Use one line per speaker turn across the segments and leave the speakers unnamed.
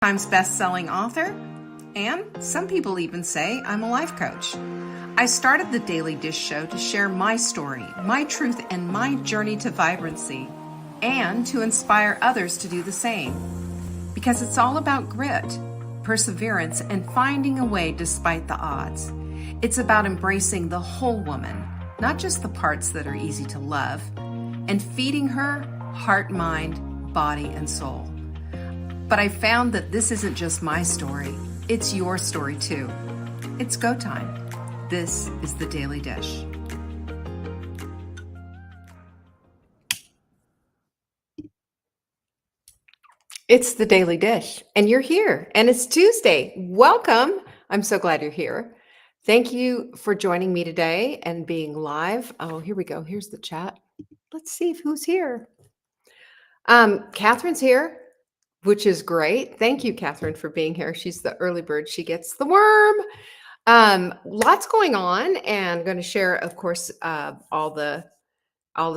Times best-selling author, and some people even say I'm a life coach. I started the Daily Dish Show to share my story, my truth, and my journey to vibrancy, and to inspire others to do the same. Because it's all about grit, perseverance, and finding a way despite the odds. It's about embracing the whole woman, not just the parts that are easy to love, and feeding her heart, mind, body, and soul. But I found that this isn't just my story, it's your story too. It's go time. This is the Daily Dish. It's the Daily Dish, and you're here, and it's Tuesday. Welcome. I'm so glad you're here. Thank you for joining me today and being live. Oh, here we go. Here's the chat. Let's see who's here. Catherine's here, which is great. Thank you, Catherine, for being here. She's the early bird. She gets the worm. Lots going on, and I'm going to share, of course, all the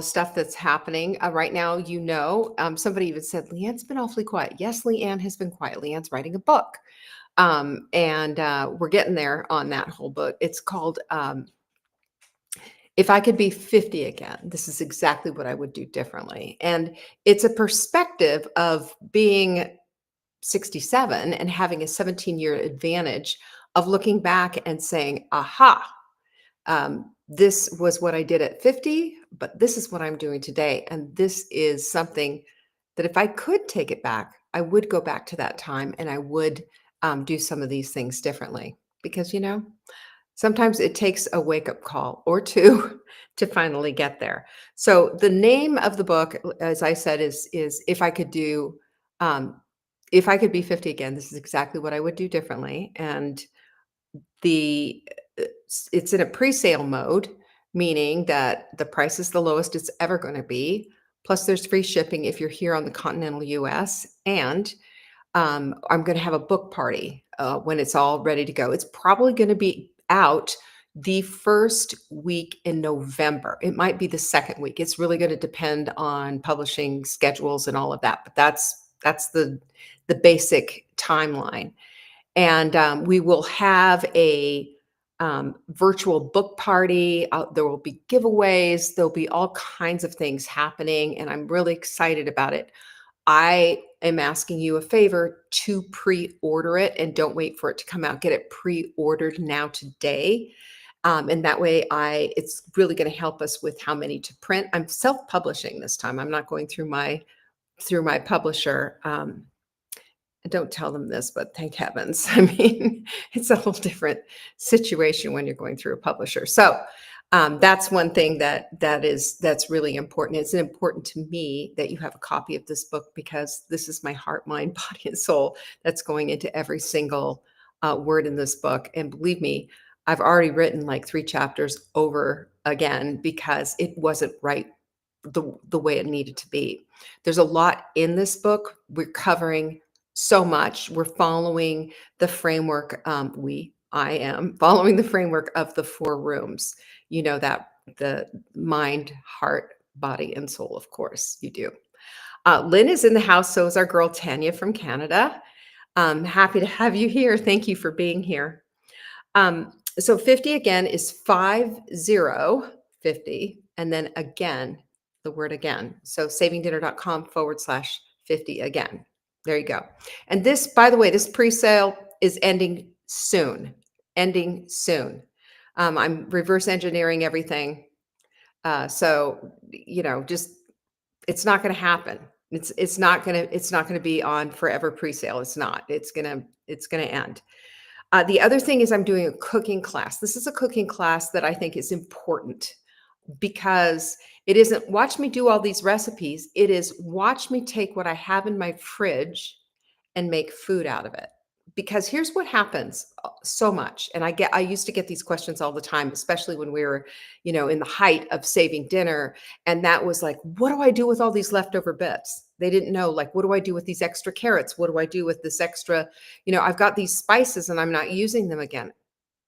stuff that's happening right now. Somebody even said Leanne's been awfully quiet. Yes, Leanne has been quiet. Leanne's writing a book, and we're getting there on that whole book. It's called If I Could Be 50 Again. This is exactly what I would do differently, and it's a perspective of being 67 and having a 17-year advantage of looking back and saying, aha, this was what I did at 50, but this is what I'm doing today. And this is something that if I could take it back, I would go back to that time and I would do some of these things differently. Because, sometimes it takes a wake-up call or two to finally get there. So the name of the book, as I said, is if I could be 50 again, this is exactly what I would do differently. And it's in a pre-sale mode, meaning that the price is the lowest it's ever going to be. Plus, there's free shipping if you're here on the continental US. And I'm going to have a book party when it's all ready to go. It's probably going to be out the first week in November. It might be the second week. It's really going to depend on publishing schedules and all of that. But that's the basic timeline. And we will have a virtual book party. There will be giveaways. There'll be all kinds of things happening, and I'm really excited about it. I am asking you a favor to pre-order it, and don't wait for it to come out. Get it pre-ordered now today. And that way it's really going to help us with how many to print. I'm self-publishing this time. I'm not going through my publisher. Don't tell them this, but thank heavens. I mean, it's a whole different situation when you're going through a publisher. So that's one thing that's really important. It's important to me that you have a copy of this book because this is my heart, mind, body, and soul that's going into every single word in this book. And believe me, I've already written like 3 chapters over again because it wasn't right the way it needed to be. There's a lot in this book. We're covering so much. We're following the framework. I am following the framework of the 4 rooms. You know that the mind, heart, body, and soul, of course, you do. Lynn is in the house. So is our girl Tanya from Canada. Happy to have you here. Thank you for being here. So 50 again is 50, and then again, the word again. So savingdinner.com/50 again. There you go. And this, by the way, this pre-sale is ending soon. I'm reverse engineering everything. So, just it's not going to happen. It's not going to be on forever pre-sale. It's not. It's going to end. The other thing is I'm doing a cooking class. This is a cooking class that I think is important because it isn't watch me do all these recipes. It is watch me take what I have in my fridge and make food out of it. Because here's what happens so much. And I used to get these questions all the time, especially when we were, in the height of saving dinner. And that was like, what do I do with all these leftover bits? They didn't know, like, what do I do with these extra carrots? What do I do with this extra, I've got these spices and I'm not using them again.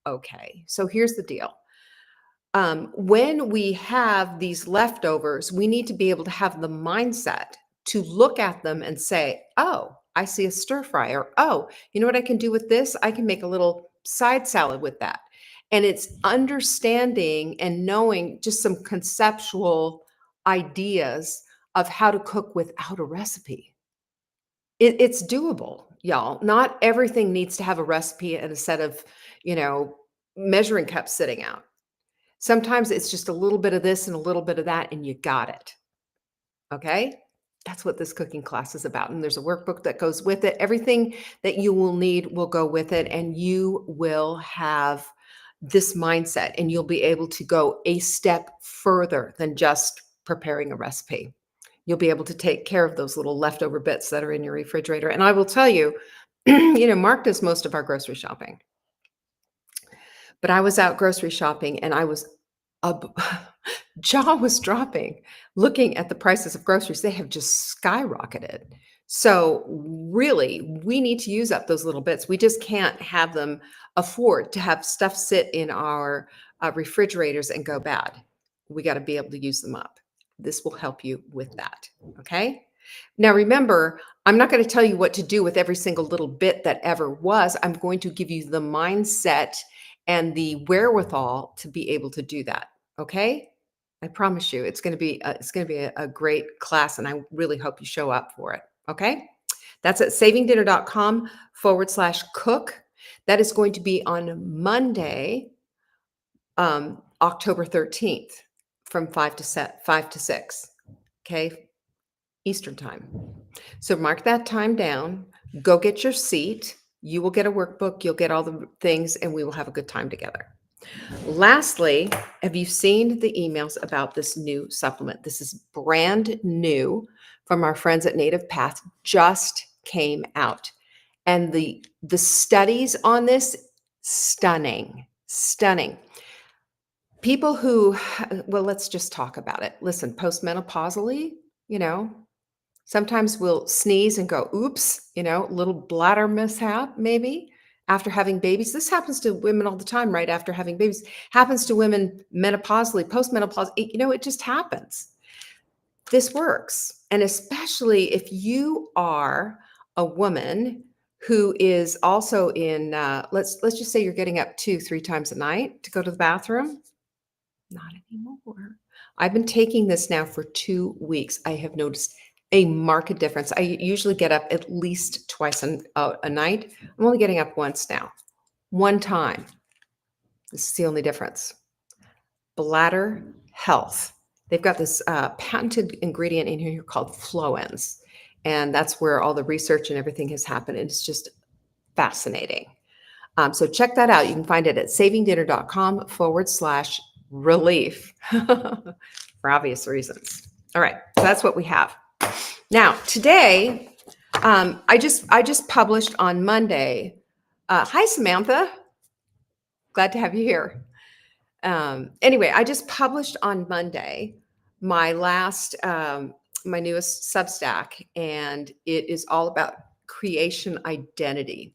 Okay, so here's the deal. When we have these leftovers, we need to be able to have the mindset to look at them and say, oh, I see a stir fry, or, oh, you know what I can do with this? I can make a little side salad with that. And it's understanding and knowing just some conceptual ideas of how to cook without a recipe. It's doable, y'all. Not everything needs to have a recipe and a set of, you know, measuring cups sitting out. Sometimes it's just a little bit of this and a little bit of that, and you got it. Okay? That's what this cooking class is about. And there's a workbook that goes with it. Everything that you will need will go with it, and you will have this mindset, and you'll be able to go a step further than just preparing a recipe. You'll be able to take care of those little leftover bits that are in your refrigerator. And I will tell you, Mark does most of our grocery shopping. But I was out grocery shopping and I was ab jaw was dropping looking at the prices of groceries. They have just skyrocketed. So, really, we need to use up those little bits. We just can't have them afford to have stuff sit in our, refrigerators and go bad. We gotta be able to use them up. This will help you with that, okay? Now remember, I'm not gonna tell you what to do with every single little bit that ever was. I'm going to give you the mindset and the wherewithal to be able to do that. Okay. I promise you, it's going to be a great class, and I really hope you show up for it. Okay. That's at savingdinner.com/cook. That is going to be on Monday, October 13th from 5 to 6. Okay. Eastern time. So mark that time down. Go get your seat. You will get a workbook. You'll get all the things, and we will have a good time together. Lastly, have you seen the emails about this new supplement? This is brand new from our friends at Native Path, just came out. And the studies on this, stunning, stunning. People who, well, let's just talk about it. Listen, postmenopausally, you know, sometimes we'll sneeze and go, oops, little bladder mishap maybe after having babies. This happens to women all the time, right? After having babies, happens to women menopausally, postmenopausal. It just happens. This works. And especially if you are a woman who is also in, let's just say you're getting up 2, 3 times a night to go to the bathroom. Not anymore. I've been taking this now for 2 weeks. I have noticed a marked difference. I usually get up at least twice a night. I'm only getting up once now. One time. This is the only difference. Bladder health. They've got this patented ingredient in here called Flowens. And that's where all the research and everything has happened. And it's just fascinating. So check that out. You can find it at savingdinner.com/relief for obvious reasons. All right, so that's what we have. Now, today, I just published on Monday. Hi, Samantha. Glad to have you here. Anyway, I just published on Monday my my newest Substack, and it is all about creation identity.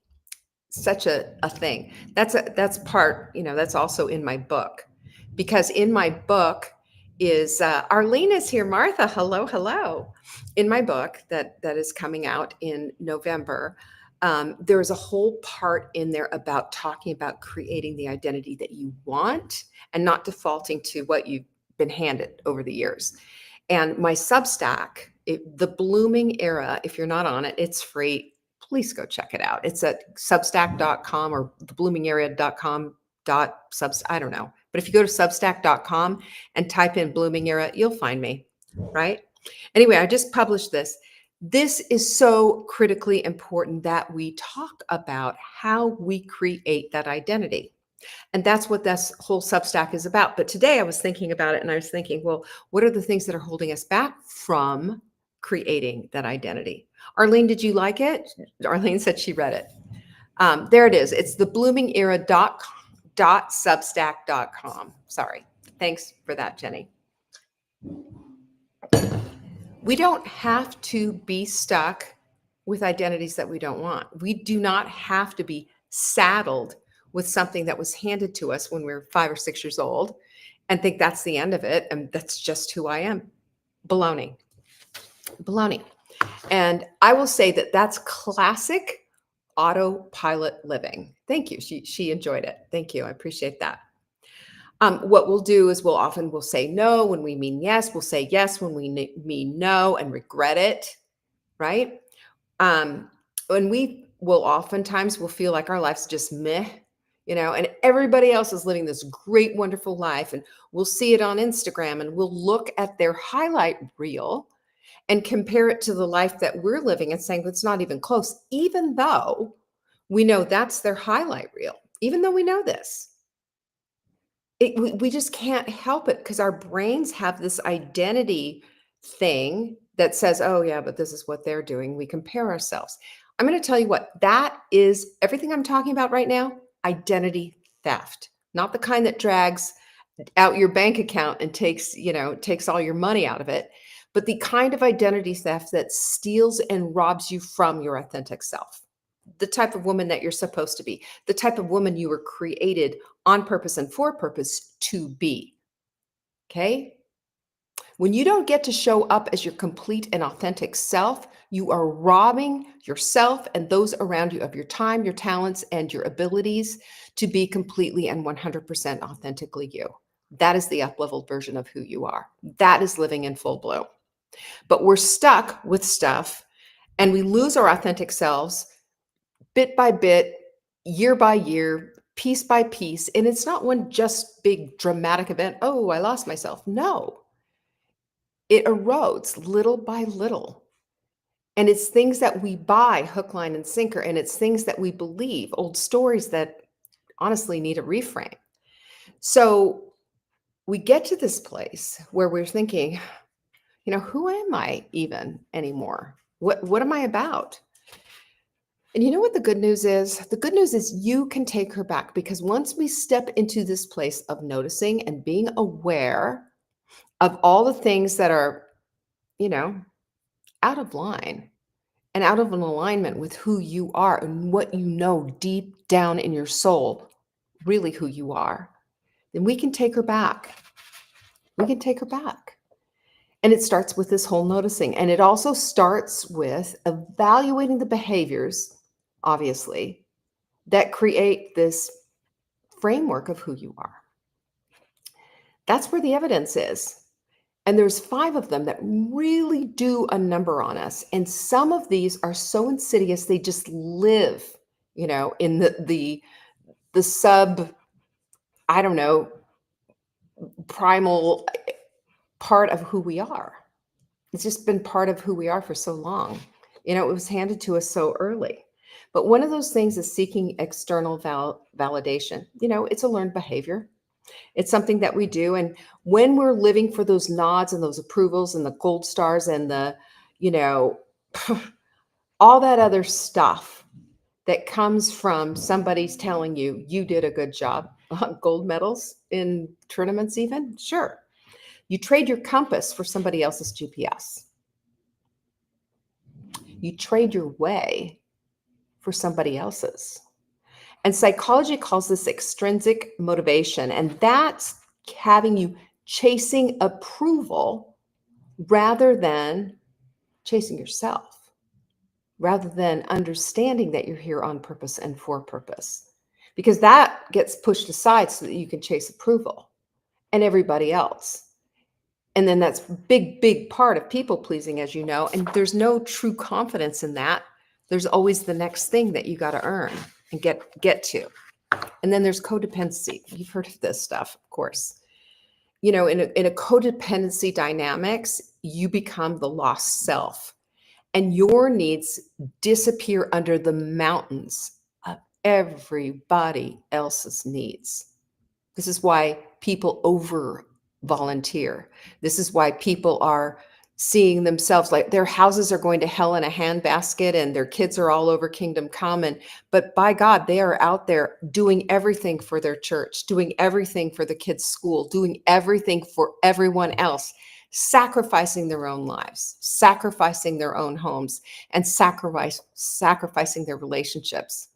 Such a thing. That's part, that's also in my book, because in my book is Arlene is here. Martha, hello, hello. In my book that is coming out in November, there's a whole part in there about talking about creating the identity that you want and not defaulting to what you've been handed over the years. And my Substack, the Blooming Era, if you're not on it, it's free. Please go check it out. It's at substack.com or thebloomingarea.com. I don't know. But if you go to substack.com and type in Blooming Era, you'll find me, right? Anyway, I just published this. This is so critically important that we talk about how we create that identity. And that's what this whole Substack is about. But today I was thinking about it, and I was thinking, well, what are the things that are holding us back from creating that identity? Arlene, did you like it? Arlene said she read it. There it is. It's thebloomingera.substack.com. Sorry. Thanks for that, Jenny. We don't have to be stuck with identities that we don't want. We do not have to be saddled with something that was handed to us when we were 5 or 6 years old and think that's the end of it and that's just who I am. Baloney. Baloney. And I will say that that's classic autopilot living. Thank you. She enjoyed it. Thank you. I appreciate that. What we'll do is we'll say no when we mean yes. We'll say yes when we mean no and regret it, right? And we will oftentimes will feel like our life's just meh, and everybody else is living this great, wonderful life. And we'll see it on Instagram and we'll look at their highlight reel and compare it to the life that we're living and saying it's not even close, even though we know that's their highlight reel, even though we know this. We just can't help it because our brains have this identity thing that says, oh, yeah, but this is what they're doing. We compare ourselves. I'm going to tell you what, that is everything I'm talking about right now, identity theft, not the kind that drags out your bank account and takes all your money out of it, but the kind of identity theft that steals and robs you from your authentic self, the type of woman that you're supposed to be, the type of woman you were created on purpose and for purpose to be. Okay? When you don't get to show up as your complete and authentic self, you are robbing yourself and those around you of your time, your talents, and your abilities to be completely and 100% authentically you. That is the up-leveled version of who you are. That is living in full bloom. But we're stuck with stuff and we lose our authentic selves bit by bit, year by year, piece by piece. And it's not one just big dramatic event. Oh, I lost myself. No, it erodes little by little. And it's things that we buy hook, line, and sinker. And it's things that we believe, old stories that honestly need a reframe. So we get to this place where we're thinking, who am I even anymore? What am I about? And you know what the good news is? The good news is you can take her back, because once we step into this place of noticing and being aware of all the things that are, out of line and out of an alignment with who you are and what you know deep down in your soul, really who you are, then we can take her back. We can take her back. And it starts with this whole noticing. And it also starts with evaluating the behaviors, obviously, that create this framework of who you are. That's where the evidence is. And there's 5 of them that really do a number on us. And some of these are so insidious, they just live, in the sub, I don't know, primal part of who we are. It's just been part of who we are for so long. It was handed to us so early. But one of those things is seeking external validation. It's a learned behavior. It's something that we do. And when we're living for those nods and those approvals and the gold stars and the, all that other stuff that comes from somebody's telling you, you did a good job, gold medals in tournaments even, sure. You trade your compass for somebody else's GPS. You trade your way for somebody else's. And psychology calls this extrinsic motivation. And that's having you chasing approval rather than chasing yourself, rather than understanding that you're here on purpose and for purpose. Because that gets pushed aside so that you can chase approval and everybody else. And then that's big part of people pleasing, as you know, and there's no true confidence in that. There's always the next thing that you got to earn and get to. And then there's codependency. You've heard of this stuff, of course. In a codependency dynamics, you become the lost self and your needs disappear under the mountains of everybody else's needs. This is why people over volunteer. This is why people are seeing themselves like their houses are going to hell in a handbasket and their kids are all over kingdom come. But by God, they are out there doing everything for their church, doing everything for the kids' school, doing everything for everyone else, sacrificing their own lives, sacrificing their own homes, and sacrificing their relationships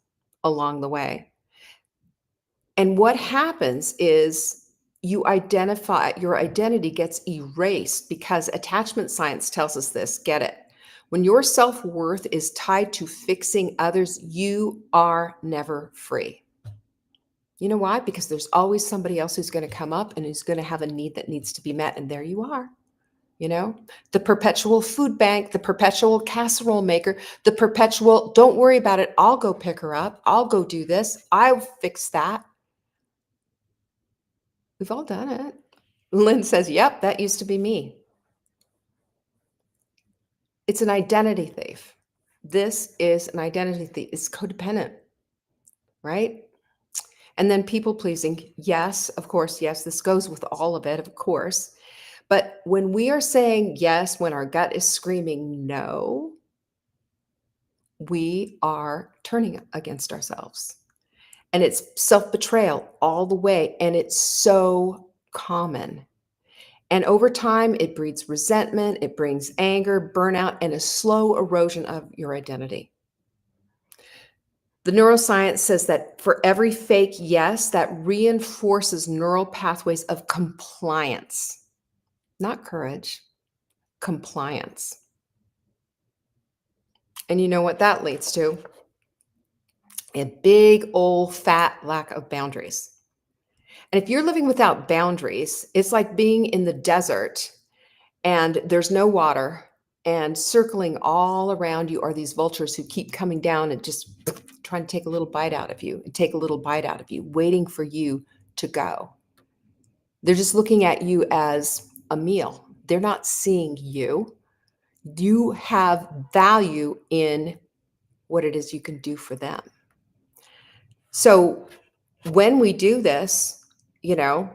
along the way. And what happens is your identity gets erased because attachment science tells us this. Get it? When your self-worth is tied to fixing others, you are never free. You know why? Because there's always somebody else who's going to come up and who's going to have a need that needs to be met. And there you are. You know, the perpetual food bank, the perpetual casserole maker, the perpetual, don't worry about it. I'll go pick her up. I'll go do this. I'll fix that. We've all done it. Lynn says, yep, that used to be me. It's an identity thief. This is an identity thief. It's codependent, right? And then people pleasing. Yes, of course. Yes, this goes with all of it, of course. But when we are saying yes, when our gut is screaming no, we are turning against ourselves. And it's self-betrayal all the way. And it's so common. And over time, it breeds resentment, it brings anger, burnout, and a slow erosion of your identity. The neuroscience says that for every fake yes, that reinforces neural pathways of compliance, not courage, compliance. And you know what that leads to? A big old fat lack of boundaries. And if you're living without boundaries, it's like being in the desert and there's no water, and circling all around you are these vultures who keep coming down and just trying to take a little bite out of you and take a little bite out of you, waiting for you to go. They're just looking at you as a meal. They're not seeing you. You have value in what it is you can do for them. So when we do this, you know,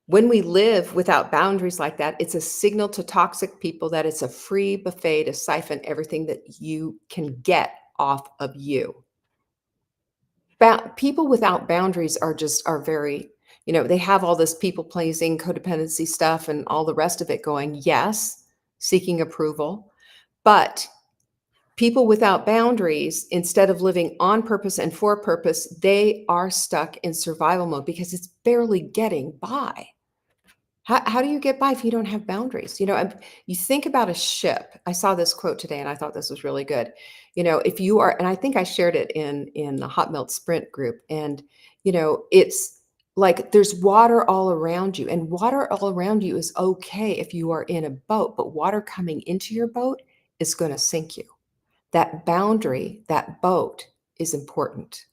when we live without boundaries like that, it's a signal to toxic people that it's a free buffet to siphon everything that you can get off of you. People without boundaries are very, you know, they have all this people pleasing, codependency stuff and all the rest of it going, yes, seeking approval. But people without boundaries, instead of living on purpose and for purpose, they are stuck in survival mode because it's barely getting by. How do you get by if you don't have boundaries? You know, you think about a ship. I saw this quote today and I thought this was really good. You know, if you are, and I think I shared it in the Hot Melt Sprint group, and, you know, it's like there's water all around you, and water all around you is okay if you are in a boat, but water coming into your boat is going to sink you. That boundary, that boat is important.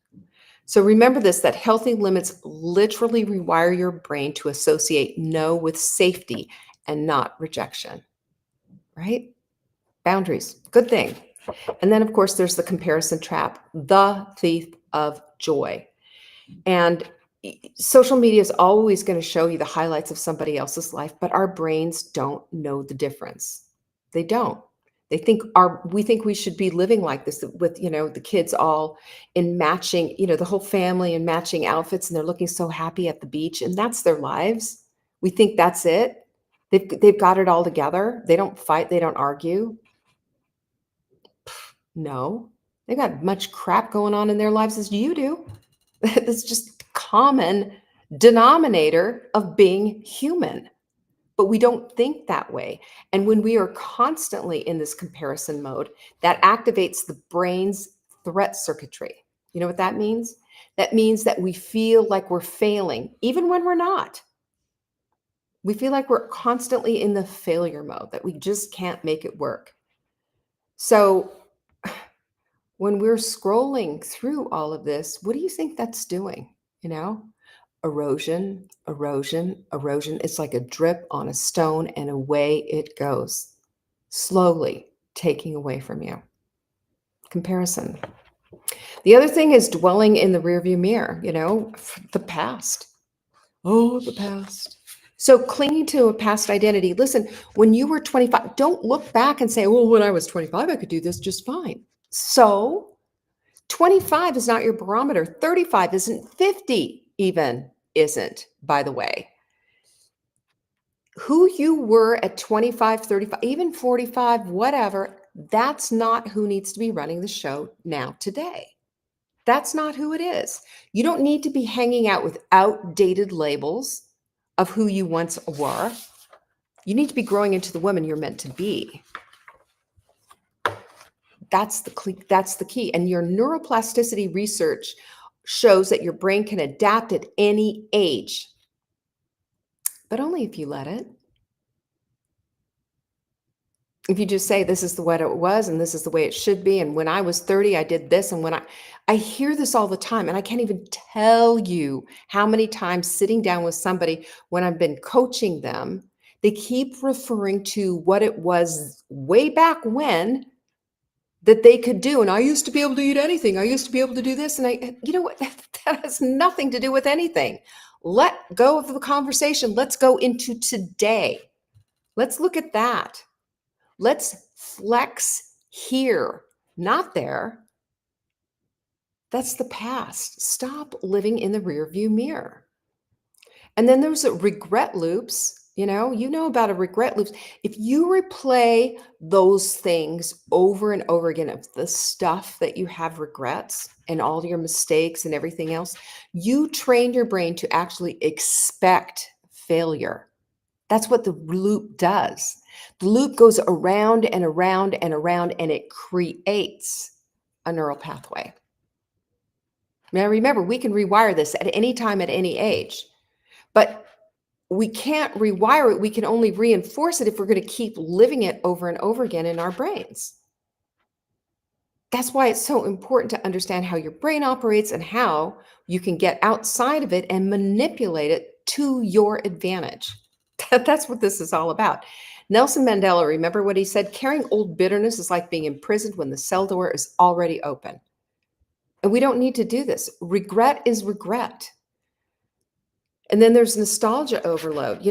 So remember this, that healthy limits literally rewire your brain to associate no with safety and not rejection, right? Boundaries, good thing. And then, of course, there's the comparison trap, the thief of joy. And social media is always going to show you the highlights of somebody else's life, but our brains don't know the difference. They don't. We think we should be living like this with, you know, the kids all in matching, you know, the whole family in matching outfits, and they're looking so happy at the beach, and that's their lives. We think that's it. They've got it all together. They don't fight. They don't argue. No, they've got much crap going on in their lives as you do. That's just common denominator of being human. But we don't think that way. And when we are constantly in this comparison mode, that activates the brain's threat circuitry. You know what that means? That means that we feel like we're failing, even when we're not. We feel like we're constantly in the failure mode, that we just can't make it work. So when we're scrolling through all of this, what do you think that's doing? You know? Erosion, erosion, erosion. It's like a drip on a stone, and away it goes, slowly taking away from you. Comparison. The other thing is dwelling in the rearview mirror, you know, the past. Oh, the past. So clinging to a past identity. Listen, when you were 25, don't look back and say, well, when I was 25, I could do this just fine. So 25 is not your barometer. 35 isn't, 50 even isn't, by the way. Who you were at 25, 35, even 45, whatever, that's not who needs to be running the show now today. That's not who it is. You don't need to be hanging out with outdated labels of who you once were. You need to be growing into the woman you're meant to be. that's the key. And your neuroplasticity research shows that your brain can adapt at any age, but only if you let it. If you just say this is the way it was and this is the way it should be, and when I was 30 I did this, and when I hear this all the time, and I can't even tell you how many times sitting down with somebody when I've been coaching them, they keep referring to what it was way back when that they could do. And I used to be able to eat anything. I used to be able to do this. And you know what? That has nothing to do with anything. Let go of the conversation. Let's go into today. Let's look at that. Let's flex here, not there. That's the past. Stop living in the rearview mirror. And then there's regret loops. You know about a regret loops. If you replay those things over and over again of the stuff that you have regrets and all your mistakes and everything else, you train your brain to actually expect failure. That's what the loop does. The loop goes around and around and around, and it creates a neural pathway. Now, remember, we can rewire this at any time, at any age, but we can't rewire it. We can only reinforce it if we're going to keep living it over and over again in our brains. That's why it's so important to understand how your brain operates and how you can get outside of it and manipulate it to your advantage. That's what this is all about. Nelson Mandela, remember what he said? Carrying old bitterness is like being imprisoned when the cell door is already open. And we don't need to do this. Regret is regret. And then there's nostalgia overload.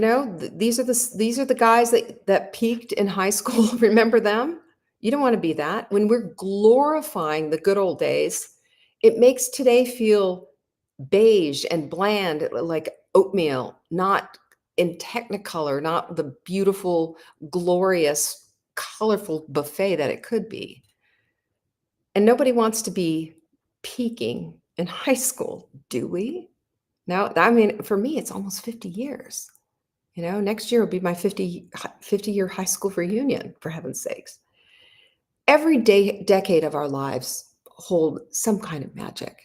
These are the guys that peaked in high school. Remember them? You don't want to be that. When we're glorifying the good old days, it makes today feel beige and bland, like oatmeal, not in technicolor, not the beautiful, glorious, colorful buffet that it could be. And nobody wants to be peaking in high school, do we? Now, I mean, for me, it's almost 50 years. Next year will be my 50-year high school reunion, for heaven's sakes. Every decade of our lives hold some kind of magic.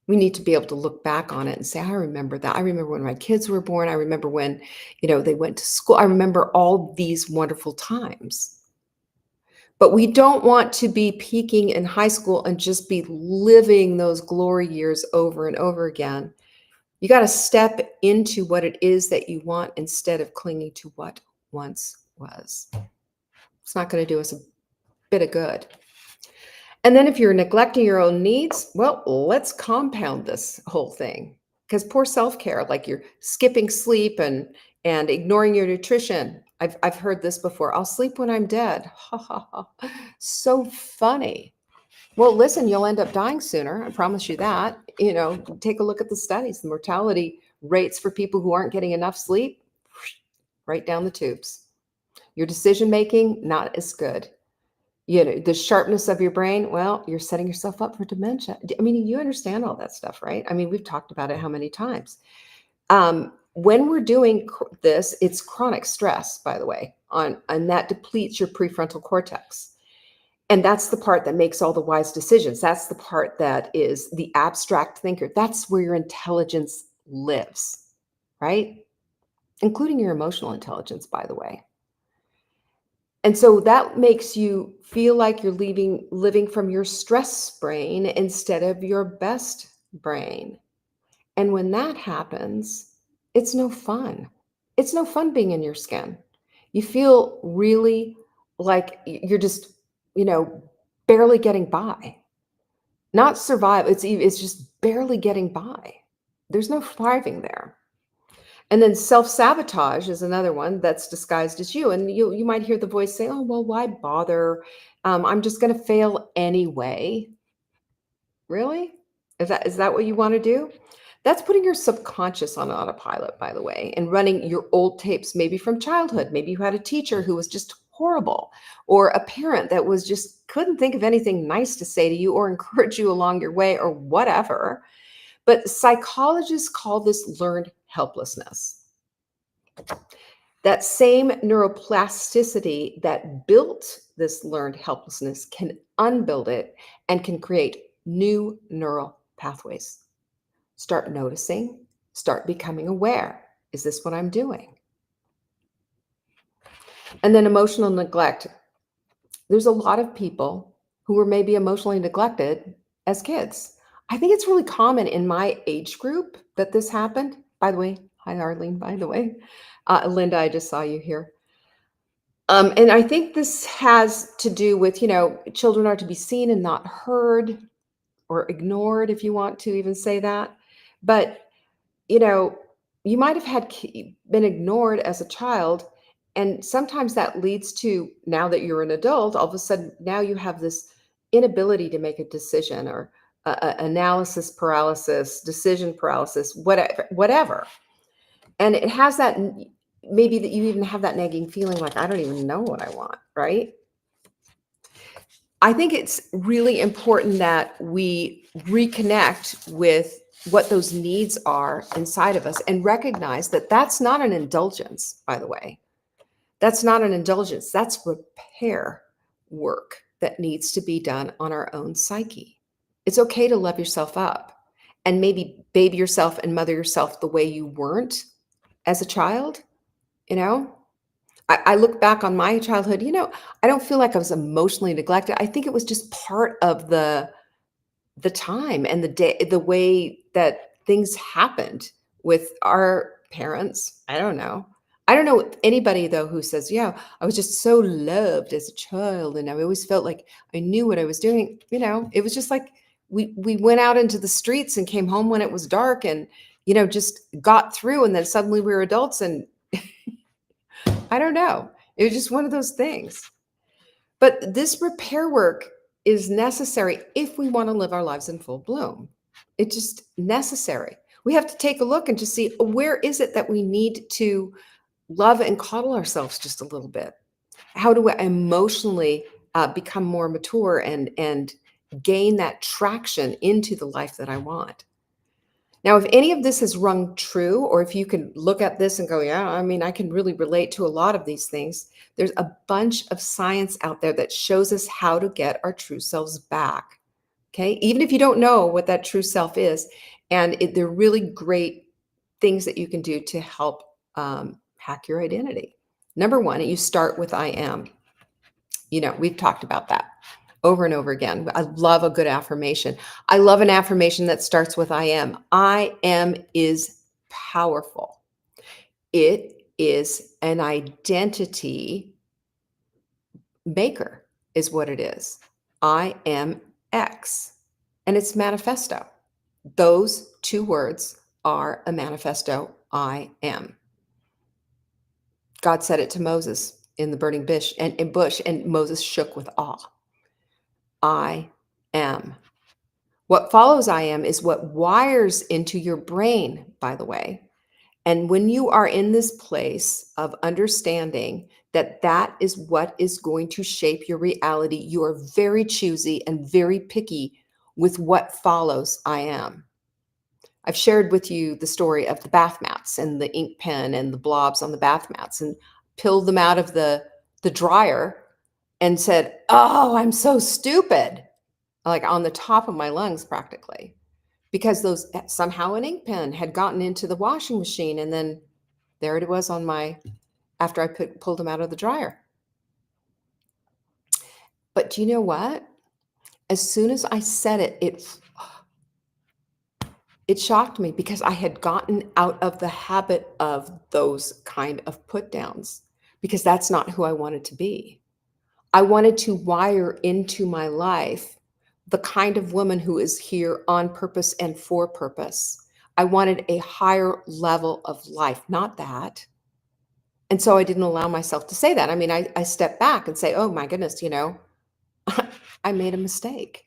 We need to be able to look back on it and say, I remember that. I remember when my kids were born. I remember when, they went to school. I remember all these wonderful times. But we don't want to be peaking in high school and just be living those glory years over and over again. You got to step into what it is that you want instead of clinging to what once was. It's not going to do us a bit of good. And then if you're neglecting your own needs, well, let's compound this whole thing. Because poor self-care, like you're skipping sleep and ignoring your nutrition. I've heard this before. I'll sleep when I'm dead. Ha ha ha. So funny. Well, listen, you'll end up dying sooner. I promise you that. Take a look at the studies. The mortality rates for people who aren't getting enough sleep, right down the tubes. Your decision making, not as good. The sharpness of your brain, well, you're setting yourself up for dementia. I mean, you understand all that stuff, right? I mean, we've talked about it how many times. When we're doing this, it's chronic stress, by the way, and that depletes your prefrontal cortex. And that's the part that makes all the wise decisions. That's the part that is the abstract thinker. That's where your intelligence lives, right? Including your emotional intelligence, by the way. And so that makes you feel like you're living from your stress brain instead of your best brain. And when that happens, it's no fun. It's no fun being in your skin. You feel really like you're just, barely getting by. Not survive. It's just barely getting by. There's no thriving there. And then self-sabotage is another one that's disguised as you. And you might hear the voice say, oh, well, why bother? I'm just going to fail anyway. Really? Is that what you want to do? That's putting your subconscious on autopilot, by the way, and running your old tapes, maybe from childhood. Maybe you had a teacher who was just horrible, or a parent that was just couldn't think of anything nice to say to you or encourage you along your way or whatever. But psychologists call this learned helplessness. That same neuroplasticity that built this learned helplessness can unbuild it and can create new neural pathways. Start noticing, start becoming aware. Is this what I'm doing? And then emotional neglect. There's a lot of people who were maybe emotionally neglected as kids. I think it's really common in my age group that this happened. By the way, hi Arlene, by the way. Linda, I just saw you here. And I think this has to do with, children are to be seen and not heard or ignored, if you want to even say that. But you know, you might have been ignored as a child, and sometimes that leads to, now that you're an adult, all of a sudden now you have this inability to make a decision, or analysis paralysis, decision paralysis, whatever. And it has that, maybe that you even have that nagging feeling like, I don't even know what I want, right? I think it's really important that we reconnect with what those needs are inside of us and recognize that that's not an indulgence, by the way. That's not an indulgence. That's repair work that needs to be done on our own psyche. It's okay to love yourself up and maybe baby yourself and mother yourself the way you weren't as a child, you know? I look back on my childhood, I don't feel like I was emotionally neglected. I think it was just part of the time and the day, the way that things happened with our parents. I don't know. I don't know anybody though who says, yeah, I was just so loved as a child and I always felt like I knew what I was doing. It was just like we went out into the streets and came home when it was dark and just got through, and then suddenly we were adults, and I don't know. It was just one of those things. But this repair work is necessary if we want to live our lives in full bloom. It's just necessary. We have to take a look and just see, where is it that we need to love and coddle ourselves just a little bit? How do I emotionally become more mature and gain that traction into the life that I want? Now, if any of this has rung true, or if you can look at this and go, yeah, I mean, I can really relate to a lot of these things, there's a bunch of science out there that shows us how to get our true selves back. Okay. Even if you don't know what that true self is, and they're really great things that you can do to help hack your identity. Number one, you start with I am. We've talked about that over and over again. I love a good affirmation. I love an affirmation that starts with I am. I am is powerful. It is an identity maker, is what it is. I am X, and it's manifesto. Those two words are a manifesto. I am. God said it to Moses in the burning bush, and Moses shook with awe. I am. What follows I am is what wires into your brain, by the way. And when you are in this place of understanding that that is what is going to shape your reality, you are very choosy and very picky with what follows I am. I've shared with you the story of the bath mats and the ink pen and the blobs on the bath mats, and peeled them out of the dryer and said, oh, I'm so stupid. Like on the top of my lungs practically, because those, somehow an ink pen had gotten into the washing machine, and then there it was after I pulled them out of the dryer. But do you know what? As soon as I said it, it shocked me, because I had gotten out of the habit of those kind of put downs, because that's not who I wanted to be. I wanted to wire into my life the kind of woman who is here on purpose and for purpose. I wanted a higher level of life, not that. And so I didn't allow myself to say that. I mean, I stepped back and say, oh my goodness, I made a mistake.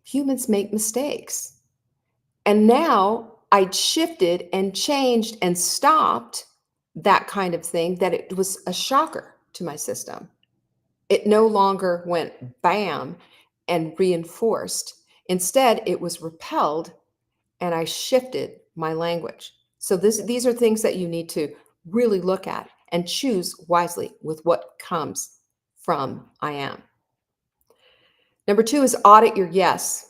Humans make mistakes. And now I'd shifted and changed and stopped that kind of thing, that it was a shocker to my system. It no longer went bam and reinforced. Instead, it was repelled, and I shifted my language. So these are things that you need to really look at and choose wisely with what comes from I am. Number 2 is audit your yes.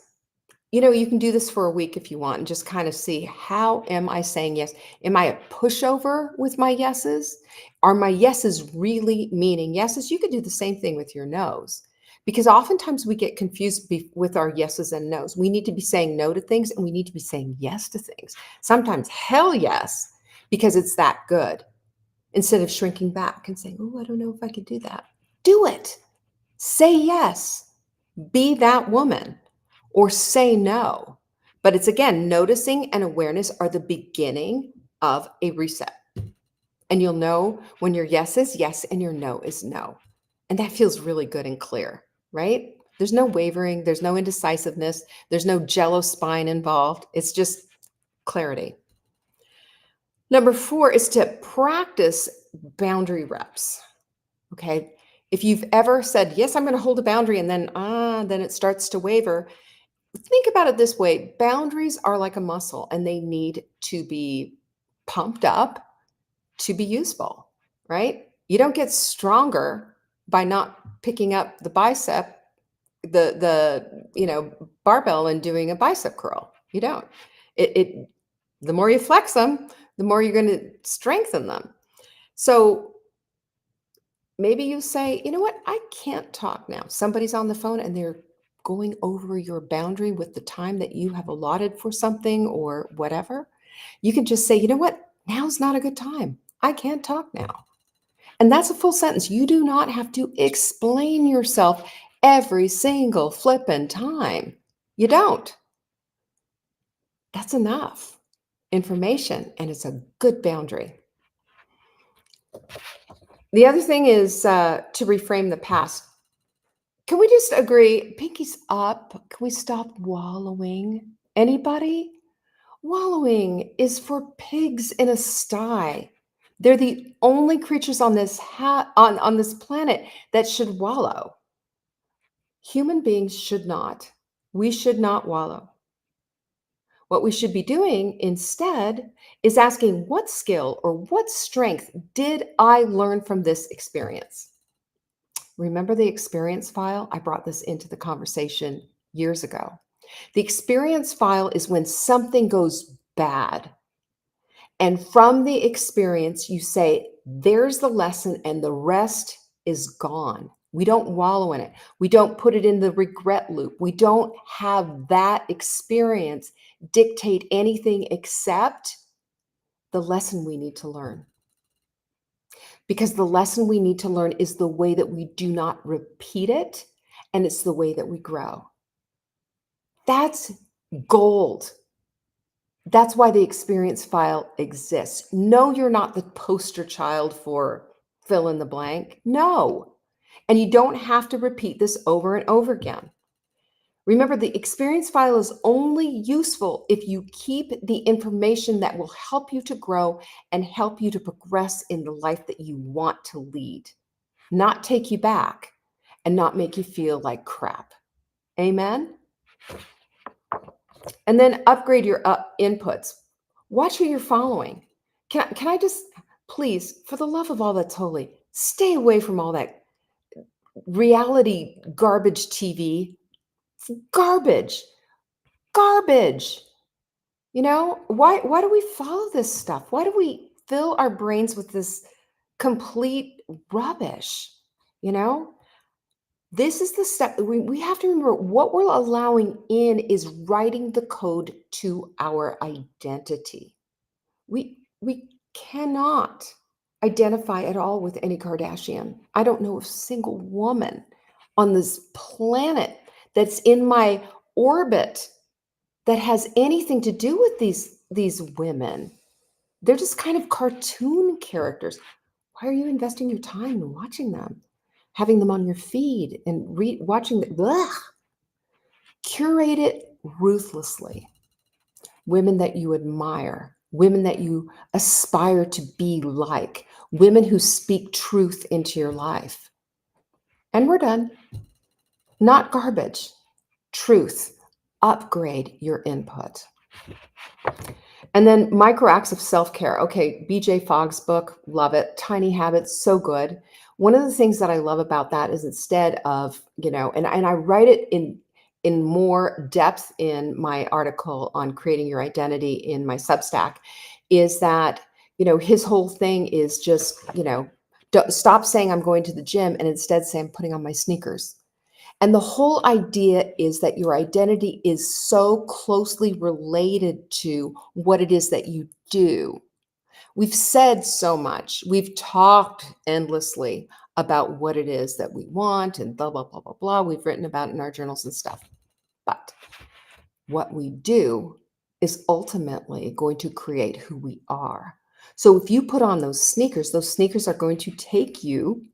You can do this for a week if you want and just kind of see, how am I saying yes? Am I a pushover with my yeses? Are my yeses really meaning yeses? You could do the same thing with your no's, because oftentimes we get confused with our yeses and nos. We need to be saying no to things and we need to be saying yes to things. Sometimes hell yes, because it's that good, instead of shrinking back and saying, oh, I don't know if I could do that. Do it. Say yes. Be that woman, or say no. But it's, again, noticing and awareness are the beginning of a reset. And you'll know when your yes is yes and your no is no. And that feels really good and clear, right? There's no wavering, there's no indecisiveness, there's no jello spine involved. It's just clarity. Number 4 is to practice boundary reps. Okay. If you've ever said, yes, I'm going to hold a boundary, and then it starts to waver, think about it this way. Boundaries are like a muscle and they need to be pumped up to be useful, right? You don't get stronger by not picking up the barbell and doing a bicep curl. You don't. The more you flex them, the more you're going to strengthen them. So maybe you say, you know what? I can't talk now. Somebody's on the phone and they're going over your boundary with the time that you have allotted for something or whatever. You can just say, you know what? Now's not a good time. I can't talk now. And that's a full sentence. You do not have to explain yourself every single flippin' time. You don't. That's enough information, and it's a good boundary. The other thing is to reframe the past. Can we just agree? Pinkies up. Can we stop wallowing? Anybody? Wallowing is for pigs in a sty. They're the only creatures on this on this planet that should wallow. Human beings should not. We should not wallow. What we should be doing instead is asking, what skill or what strength did I learn from this experience? Remember the experience file? I brought this into the conversation years ago. The experience file is when something goes bad. And from the experience, you say, there's the lesson, and the rest is gone. We don't wallow in it. We don't put it in the regret loop. We don't have that experience dictate anything except the lesson we need to learn. Because the lesson we need to learn is the way that we do not repeat it, and it's the way that we grow. That's gold. That's why the experience file exists. No, you're not the poster child for fill in the blank. No. And you don't have to repeat this over and over again. Remember, the experience file is only useful if you keep the information that will help you to grow and help you to progress in the life that you want to lead, not take you back and not make you feel like crap. Amen? And then upgrade your inputs. Watch who you're following. Can I just, please, for the love of all that's holy, stay away from all that reality garbage TV. Garbage. Garbage. Why do we follow this stuff? Why do we fill our brains with this complete rubbish? This is the step. We have to remember, what we're allowing in is writing the code to our identity. We cannot identify at all with any Kardashian. I don't know a single woman on this planet that's in my orbit that has anything to do with these women. They're just kind of cartoon characters. Why are you investing your time in watching them? Having them on your feed and watching them? Blah. Curate it ruthlessly. Women that you admire, women that you aspire to be like, women who speak truth into your life. And we're done. Not garbage. Truth. Upgrade your input. And then micro acts of self-care. Okay, BJ Fogg's book, love it. Tiny Habits, so good. One of the things that I love about that is instead of, and I write it in more depth in my article on creating your identity in my Substack, is that, his whole thing is just, don't stop saying I'm going to the gym and instead say I'm putting on my sneakers. And the whole idea is that your identity is so closely related to what it is that you do. We've said so much. We've talked endlessly about what it is that we want and blah, blah, blah, blah, blah. We've written about it in our journals and stuff. But what we do is ultimately going to create who we are. So if you put on those sneakers are going to take you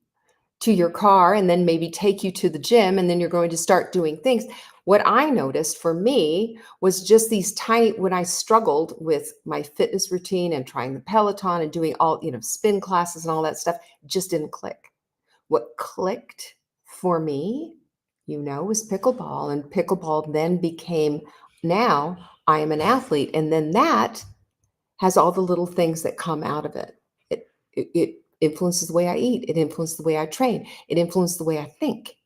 to your car and then maybe take you to the gym, and then you're going to start doing things. What I noticed for me was just these tiny, when I struggled with my fitness routine and trying the Peloton and doing all, spin classes and all that stuff, it just didn't click. What clicked for me, was pickleball, and pickleball then became, now I am an athlete. And then that has all the little things that come out of it. It influences the way I eat. It influences the way I train. It influences the way I think.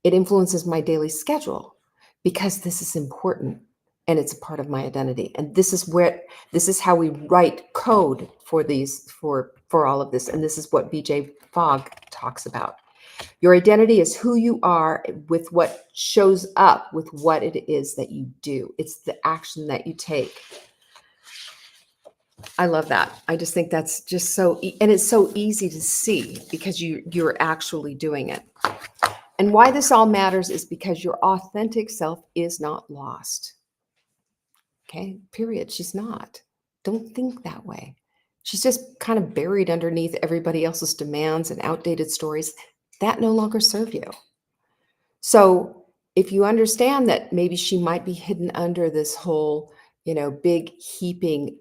It influences my daily schedule, because this is important and it's a part of my identity. And this is how we write code for these, for all of this. And this is what BJ Fogg talks about. Your identity is who you are with what shows up with what it is that you do. It's the action that you take. I love that. I just think that's just and it's so easy to see because you're actually doing it. And why this all matters is because your authentic self is not lost. Okay, period. She's not. Don't think that way. She's just kind of buried underneath everybody else's demands and outdated stories that no longer serve you. So if you understand that maybe she might be hidden under this whole, big heaping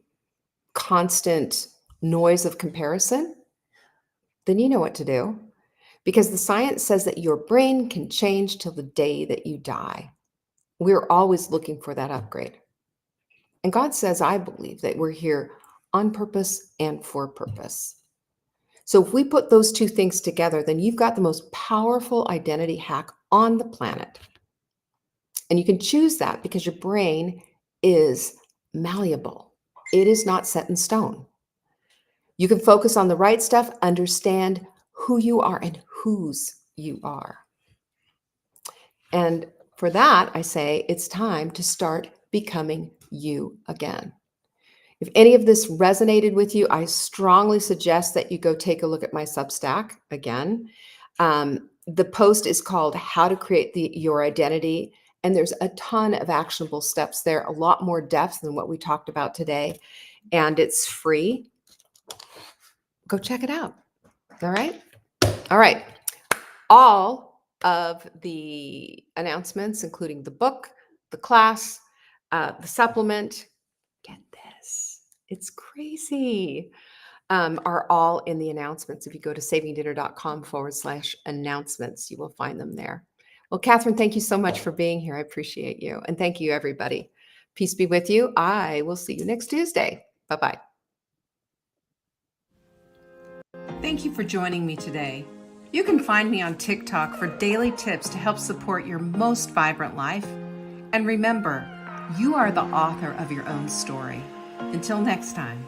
constant noise of comparison, then you know what to do. Because the science says that your brain can change till the day that you die. We're always looking for that upgrade. And God says, I believe that we're here on purpose and for purpose. So if we put those two things together, then you've got the most powerful identity hack on the planet. And you can choose that because your brain is malleable. It is not set in stone. You can focus on the right stuff, understand who you are and whose you are. And for that, I say it's time to start becoming you again. If any of this resonated with you, I strongly suggest that you go take a look at my Substack again. The post is called How to Create Your Identity. And there's a ton of actionable steps there, a lot more depth than what we talked about today. And it's free. Go check it out. All right. All right. All of the announcements, including the book, the class, the supplement, get this, it's crazy, are all in the announcements. If you go to savingdinner.com/announcements, you will find them there. Well, Catherine, thank you so much for being here. I appreciate you. And thank you, everybody. Peace be with you. I will see you next Tuesday. Bye-bye. Thank you for joining me today. You can find me on TikTok for daily tips to help support your most vibrant life. And remember, you are the author of your own story. Until next time.